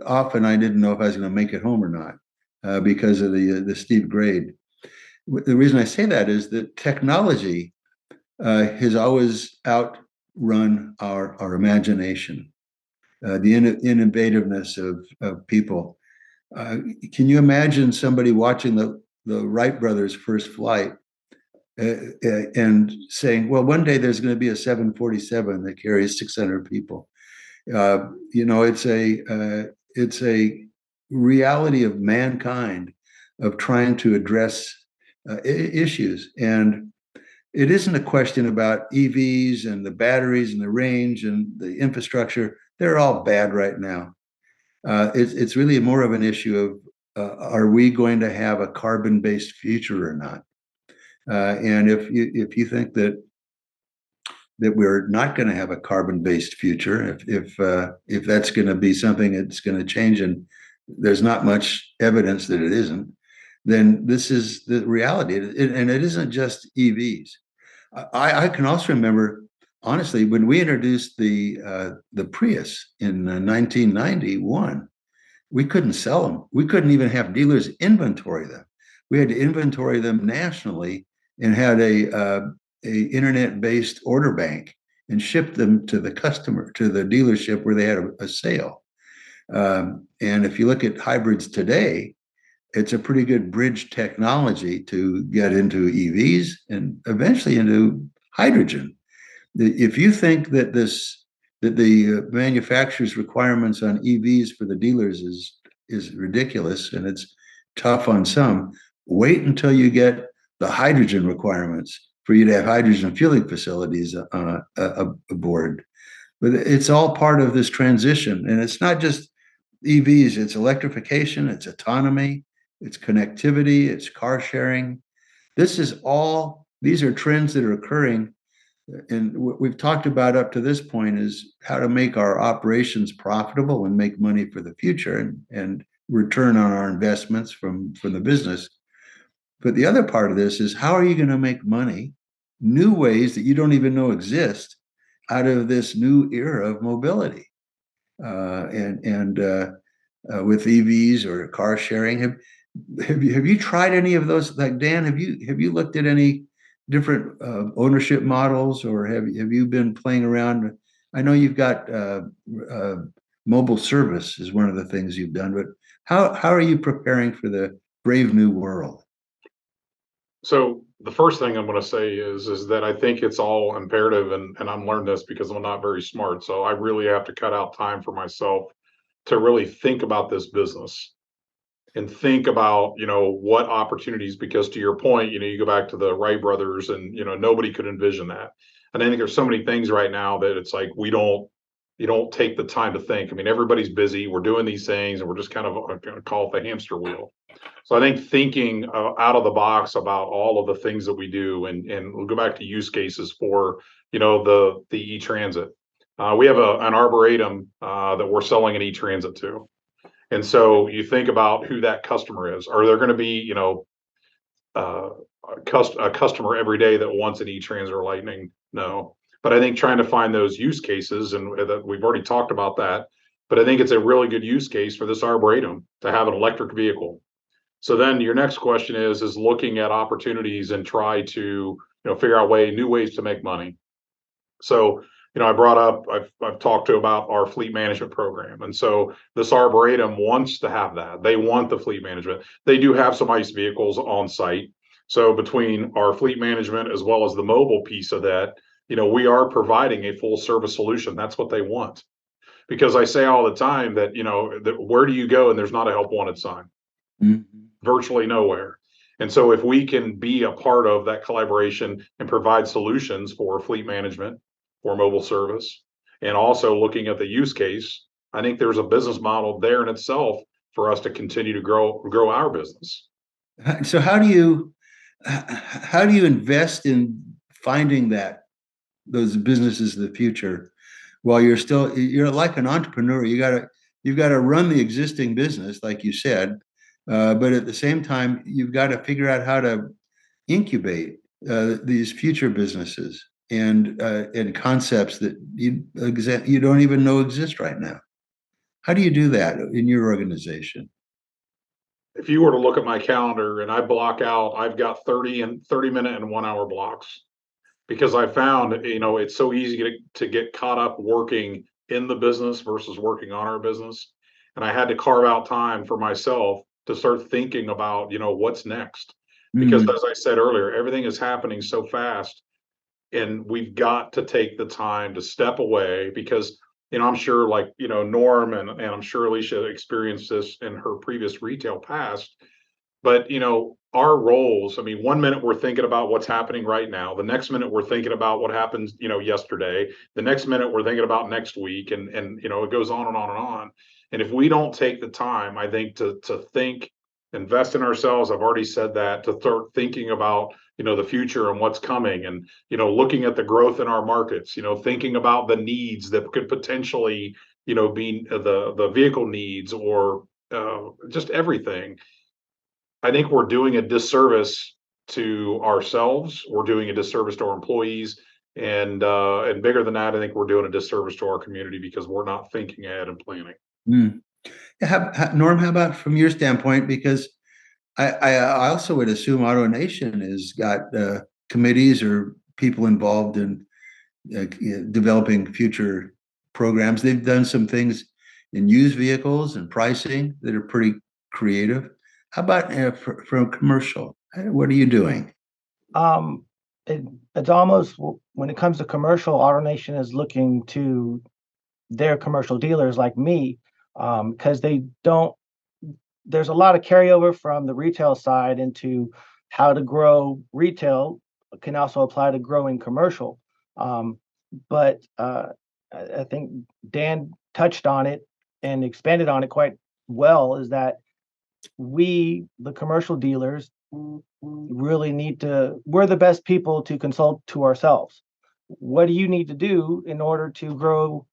often I didn't know if I was going to make it home or not because of the steep grade. The reason I say that is that technology has always outrun our imagination, the innovativeness of people. Can you imagine somebody watching the Wright brothers' first flight and saying, well, one day there's going to be a 747 that carries 600 people? It's a reality of mankind of trying to address issues. And it isn't a question about EVs and the batteries and the range and the infrastructure. They're all bad right now. It's really more of an issue of are we going to have a carbon-based future or not? And if you think that we're not going to have a carbon-based future, if that's going to be something that's going to change, and there's not much evidence that it isn't, then this is the reality. And it isn't just EVs. I can also remember, honestly, when we introduced the Prius in 1991, we couldn't sell them. We couldn't even have dealers inventory them. We had to inventory them nationally and had a internet-based order bank and ship them to the customer, to the dealership where they had a sale. And if you look at hybrids today, it's a pretty good bridge technology to get into EVs and eventually into hydrogen. If you think that the manufacturer's requirements on EVs for the dealers is ridiculous and it's tough on some, wait until you get the hydrogen requirements for you to have hydrogen fueling facilities aboard. But it's all part of this transition, and it's not just EVs, it's electrification, it's autonomy, it's connectivity, it's car sharing. These are trends that are occurring. And what we've talked about up to this point is how to make our operations profitable and make money for the future and return on our investments from the business. But the other part of this is, how are you going to make money, new ways that you don't even know exist, out of this new era of mobility? With EVs or car sharing, have you tried any of those? Like, Dan, have you looked at any different ownership models, or have you been playing around? I know you've got mobile service is one of the things you've done, but how are you preparing for the brave new world? So the first thing I'm going to say is that I think it's all imperative, and I'm learning this because I'm not very smart. So I really have to cut out time for myself to really think about this business and think about, what opportunities, because to your point, you go back to the Wright brothers and, nobody could envision that. And I think there's so many things right now that it's like, you don't take the time to think. I mean, everybody's busy. We're doing these things and we're just kind of going to call it the hamster wheel. So I think thinking out of the box about all of the things that we do, and we'll go back to use cases for, the e-transit. We have an arboretum that we're selling an e-transit to. And so you think about who that customer is. Are there going to be, a customer every day that wants an e-transit or Lightning? No. But I think trying to find those use cases, and that we've already talked about that, but I think it's a really good use case for this arboretum to have an electric vehicle. So then your next question is looking at opportunities and try to, figure out new ways to make money. So, I've talked about our fleet management program. And so this arboretum wants to have that. They want the fleet management. They do have some ICE vehicles on site. So between our fleet management as well as the mobile piece of that, we are providing a full service solution. That's what they want. Because I say all the time that, where do you go and there's not a help wanted sign? Mm-hmm. Virtually nowhere. And so if we can be a part of that collaboration and provide solutions for fleet management, for mobile service, and also looking at the use case, I think there's a business model there in itself for us to continue to grow our business. So how do you invest in finding those businesses of the future while you're like an entrepreneur? You've got to run the existing business, like you said. But at the same time, you've got to figure out how to incubate these future businesses and concepts that you don't even know exist right now? How do you do that in your organization? If you were to look at my calendar and I block out, I've got 30-minute and 1 hour blocks, because I found, it's so easy to get caught up working in the business versus working on our business. And I had to carve out time for myself to start thinking about, what's next. Because as I said earlier, everything is happening so fast, and we've got to take the time to step away, because, I'm sure, like, Norm and I'm sure Alicia experienced this in her previous retail past. But, our roles, I mean, 1 minute we're thinking about what's happening right now. The next minute we're thinking about what happened, yesterday. The next minute we're thinking about next week, and it goes on and on and on. And if we don't take the time, I think, to think, invest in ourselves, I've already said that, to start thinking about, the future and what's coming, and, looking at the growth in our markets, thinking about the needs that could potentially, be the vehicle needs, or just everything. I think we're doing a disservice to ourselves. We're doing a disservice to our employees, and bigger than that, I think we're doing a disservice to our community, because we're not thinking ahead and planning. Mm. Norm, how about from your standpoint? Because I also would assume AutoNation has got committees or people involved in developing future programs. They've done some things in used vehicles and pricing that are pretty creative. How about from commercial? What are you doing? It's almost, when it comes to commercial, AutoNation is looking to their commercial dealers like me, because there's a lot of carryover from the retail side into how to grow retail, can also apply to growing commercial. But I think Dan touched on it and expanded on it quite well, is that we, the commercial dealers, really we're the best people to consult to ourselves. What do you need to do in order to grow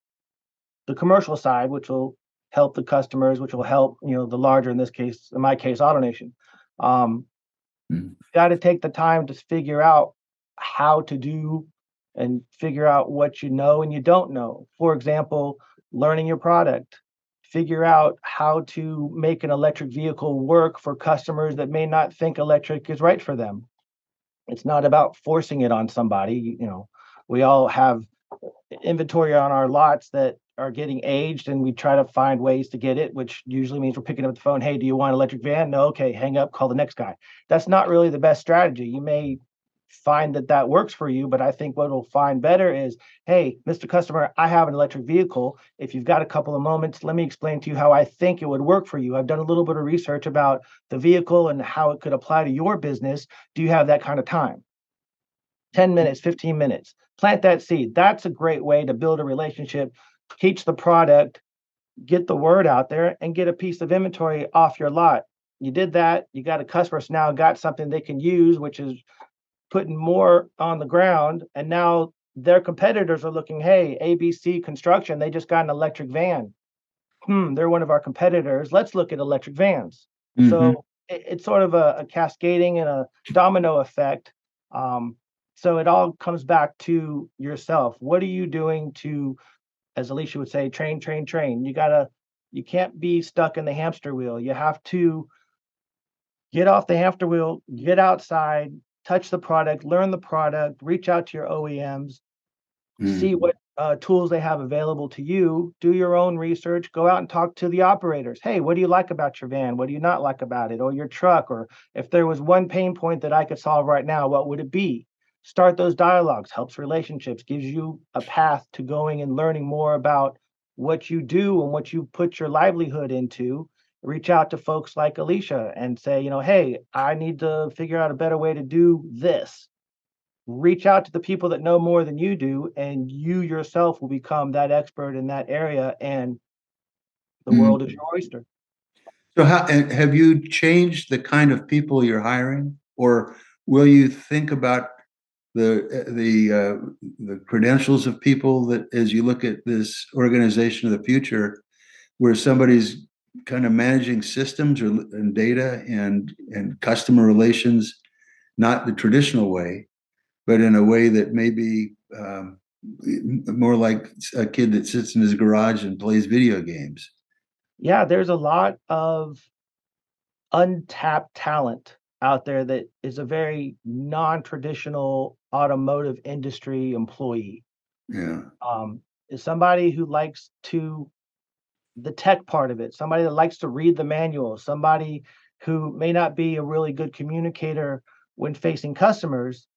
the commercial side, which will help the customers, which will help, the larger, in my case, AutoNation. Got to take the time to figure out how to do and figure out what you know and you don't know. For example, learning your product, figure out how to make an electric vehicle work for customers that may not think electric is right for them. It's not about forcing it on somebody. We all have inventory on our lots that are getting aged, and we try to find ways to get it, which usually means we're picking up the phone. Hey, do you want an electric van? No. Okay, hang up, call the next guy. That's not really the best strategy. You may find that works for you, but I think what we'll find better is, hey, Mr. Customer, I have an electric vehicle. If you've got a couple of moments, let me explain to you how I think it would work for you. I've done a little bit of research about the vehicle and how it could apply to your business. Do you have that kind of time? 10 minutes, 15 minutes. Plant that seed. That's a great way to build a relationship, teach the product, get the word out there, and get a piece of inventory off your lot. You did that. You got a customer now got something they can use, which is putting more on the ground. And now their competitors are looking, hey, ABC Construction, they just got an electric van. They're one of our competitors. Let's look at electric vans. Mm-hmm. So it's sort of a cascading and a domino effect. So it all comes back to yourself. What are you doing to, as Alicia would say, train? You can't be stuck in the hamster wheel. You have to get off the hamster wheel, get outside, touch the product, learn the product, reach out to your OEMs, see what tools they have available to you, do your own research, go out and talk to the operators. Hey, what do you like about your van? What do you not like about it? Or your truck? Or if there was one pain point that I could solve right now, what would it be? Start those dialogues, helps relationships, gives you a path to going and learning more about what you do and what you put your livelihood into. Reach out to folks like Alicia and say, hey, I need to figure out a better way to do this. Reach out to the people that know more than you do, and you yourself will become that expert in that area, and the world is your oyster. So have you changed the kind of people you're hiring, or will you think about the credentials of people that, as you look at this organization of the future, where somebody's kind of managing systems and data and customer relations, not the traditional way, but in a way that may be more like a kid that sits in his garage and plays video games. Yeah, there's a lot of untapped talent out there that is a very non-traditional automotive industry employee. Yeah. Is somebody who likes the tech part of it, somebody that likes to read the manual, somebody who may not be a really good communicator when facing customers,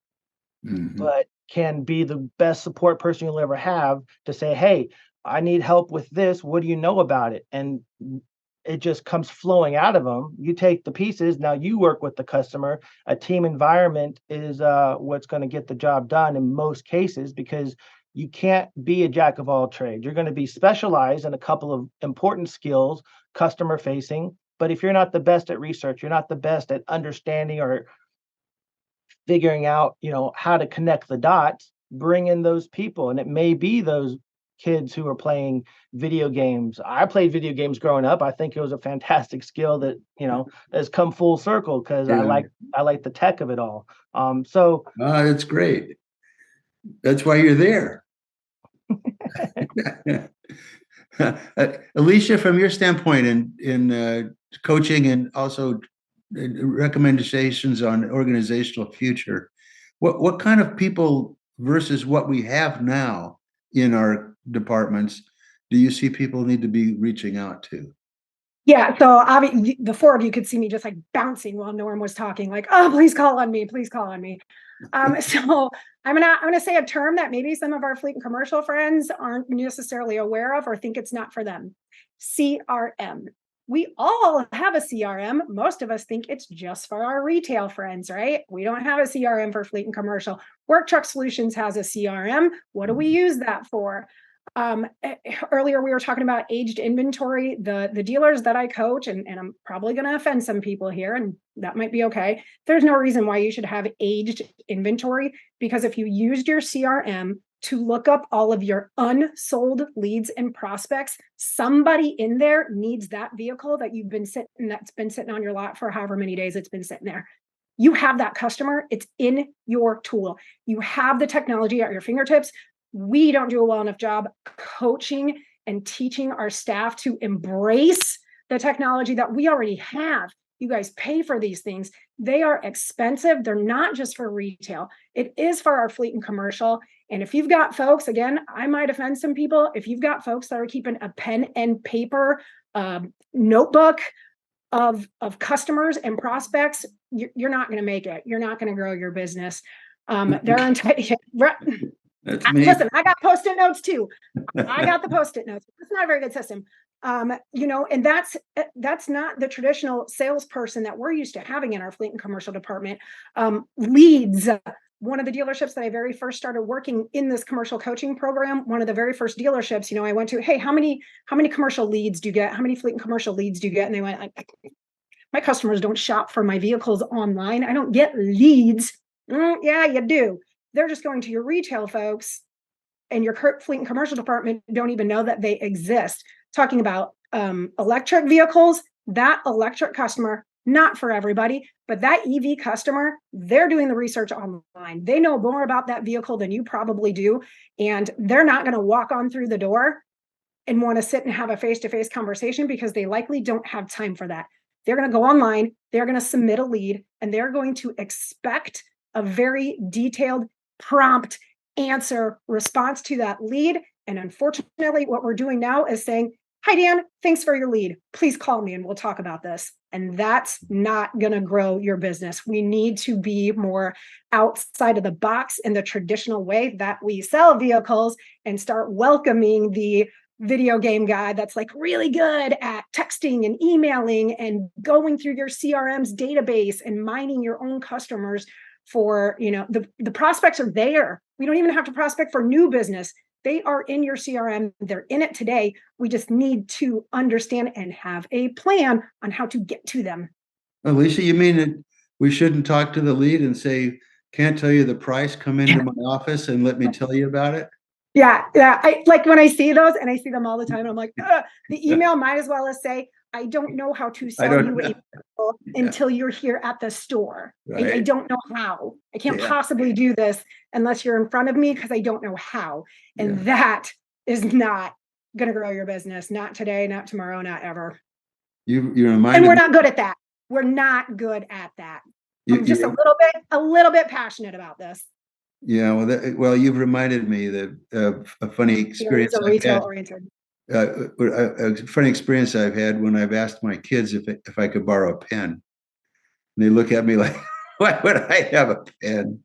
but can be the best support person you'll ever have to say, hey, I need help with this. What do you know about it? And it just comes flowing out of them. You take the pieces. Now you work with the customer. A team environment is what's going to get the job done in most cases, because you can't be a jack of all trades. You're going to be specialized in a couple of important skills, customer facing. But if you're not the best at research, you're not the best at understanding or figuring out, how to connect the dots, bring in those people. And it may be those kids who are playing video games. I played video games growing up. I think it was a fantastic skill that, has come full circle, because I like the tech of it all. It's great. That's why you're there. Alicia, from your standpoint in coaching and also recommendations on organizational future, what kind of people versus what we have now in our departments do you see people need to be reaching out to? Yeah, so the four of you could see me just like bouncing while Norm was talking, like, oh, please call on me, please call on me. So I'm gonna say a term that maybe some of our fleet and commercial friends aren't necessarily aware of or think it's not for them. CRM. We all have a CRM. Most of us think it's just for our retail friends, right? We don't have a CRM for fleet and commercial. Work Truck Solutions has a CRM. What do we use that for? Earlier we were talking about aged inventory. The dealers that I coach, and I'm probably going to offend some people here, and that might be okay. There's no reason why you should have aged inventory, because if you used your CRM to look up all of your unsold leads and prospects, somebody in there needs that vehicle that's been sitting on your lot for however many days it's been sitting there. You have that customer. It's in your tool. You have the technology at your fingertips. We don't do a well enough job coaching and teaching our staff to embrace the technology that we already have. You guys pay for these things. They are expensive. They're not just for retail. It is for our fleet and commercial. And if you've got folks, again, I might offend some people, if you've got folks that are keeping a pen and paper notebook of customers and prospects, you're not going to make it. You're not going to grow your business. That's me. Listen, I got Post-it notes too. I got the Post-it notes. It's not a very good system. And that's not the traditional salesperson that we're used to having in our fleet and commercial department. Leads. One of the dealerships that I very first started working in this commercial coaching program, one of the very first dealerships, I went to, hey, how many commercial leads do you get? How many fleet and commercial leads do you get? And they went, my customers don't shop for my vehicles online. I don't get leads. Yeah, you do. They're just going to your retail folks, and your fleet and commercial department don't even know that they exist. Talking about electric vehicles, that electric customer, not for everybody, but that EV customer, they're doing the research online. They know more about that vehicle than you probably do, and they're not going to walk on through the door and want to sit and have a face-to-face conversation, because they likely don't have time for that. They're going to go online, they're going to submit a lead, and they're going to expect a very detailed, prompt answer response to that lead. And unfortunately, what we're doing now is saying, hi, Dan, thanks for your lead. Please call me and we'll talk about this. And that's not going to grow your business. We need to be more outside of the box in the traditional way that we sell vehicles, and start welcoming the video game guy that's like really good at texting and emailing and going through your CRM's database and mining your own customers for, the prospects are there. We don't even have to prospect for new business. They are in your CRM. They're in it today. We just need to understand and have a plan on how to get to them. Alicia, you mean that we shouldn't talk to the lead and say, can't tell you the price, come into my office and let me tell you about it? Yeah. I like when I see those, and I see them all the time, and I'm like, the email might as well say, I don't know how to I sell don't you a know. vehicle until you're here at the store. I Right. don't know how. I can't Yeah. possibly do this unless you're in front of me because I don't know how. And Yeah. that is not going to grow your business. Not today, not tomorrow, not ever. You And reminded we're me. not good at that. We're not good at that. You, I'm just you, a little bit passionate about this. yeah. Well, you've reminded me that a funny experience It's a I've retail had. oriented. A funny experience I've had when I've asked my kids if I could borrow a pen. And they look at me like, why would I have a pen?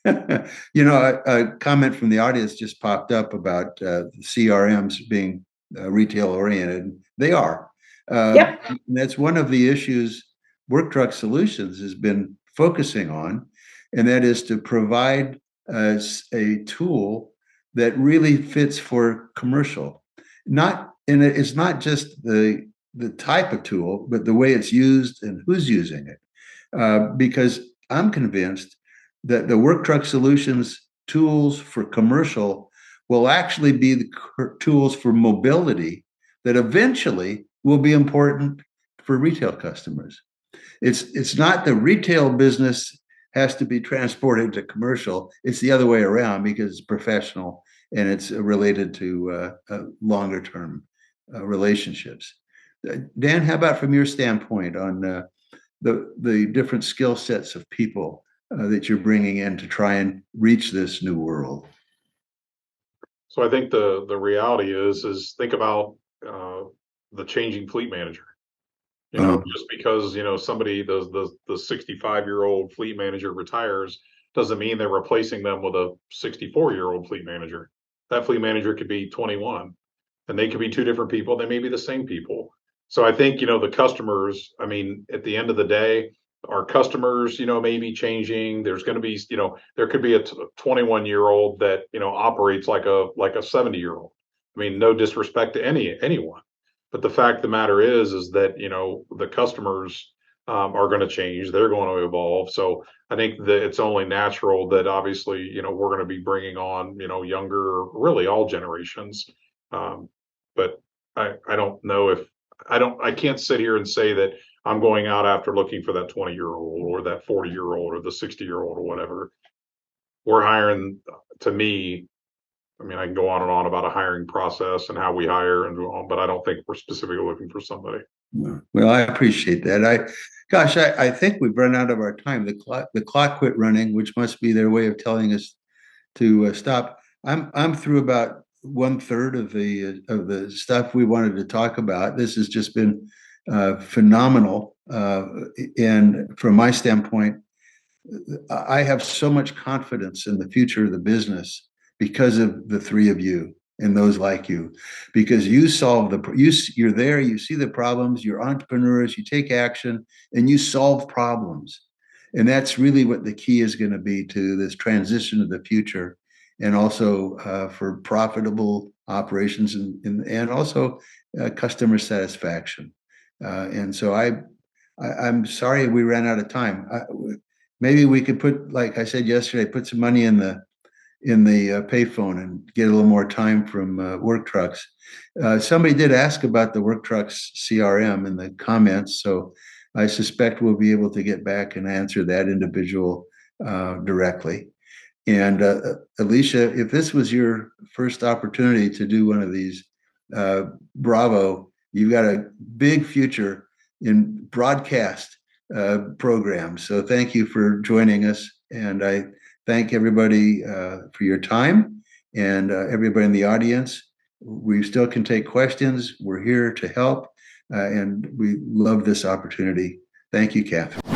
A comment from the audience just popped up about CRMs being retail oriented. They are. Yep. And that's one of the issues Work Truck Solutions has been focusing on, and that is to provide a tool that really fits for commercial. And it's not just the type of tool, but the way it's used and who's using it. Because I'm convinced that the Work Truck Solutions tools for commercial will actually be the tools for mobility that eventually will be important for retail customers. It's not the retail business has to be transported to commercial. It's the other way around because it's professional and it's related to longer term relationships. Dan, how about from your standpoint on the different skill sets of people that you're bringing in to try and reach this new world? So I think the reality is think about the changing fleet manager. Just because somebody the 65-year-old fleet manager retires doesn't mean they're replacing them with a 64-year-old fleet manager. That fleet manager could be 21, and they could be two different people. They may be the same people. So I think the customers. I mean, at the end of the day, our customers may be changing. There's going to be there could be a 21-year-old that operates like a 70-year-old. I mean, no disrespect to anyone. But the fact of the matter is that the customers are going to change. They're going to evolve. So I think that it's only natural that obviously we're going to be bringing on younger, really all generations. But I don't know if I can't sit here and say that I'm going out after looking for that 20-year-old or that 40-year-old or the 60-year-old or whatever. We're hiring, to me. I mean, I can go on and on about a hiring process and how we hire and go on, but I don't think we're specifically looking for somebody. Well, I appreciate that. I think we've run out of our time. The clock quit running, which must be their way of telling us to stop. I'm through about 1/3 of the stuff we wanted to talk about. This has just been phenomenal, and from my standpoint, I have so much confidence in the future of the business because of the three of you and those like you, because you solve you're there, you see the problems, you're entrepreneurs, you take action and you solve problems. And that's really what the key is going to be to this transition of the future, and also for profitable operations and also customer satisfaction. And so I'm sorry we ran out of time. Maybe we could put, like I said yesterday, put some money in the payphone and get a little more time from Work Trucks. Somebody did ask about the Work Trucks CRM in the comments, so I suspect we'll be able to get back and answer that individual directly. And Alicia, if this was your first opportunity to do one of these, bravo, you've got a big future in broadcast programs. So thank you for joining us. And I thank everybody for your time, and everybody in the audience. We still can take questions. We're here to help, and we love this opportunity. Thank you, Catherine.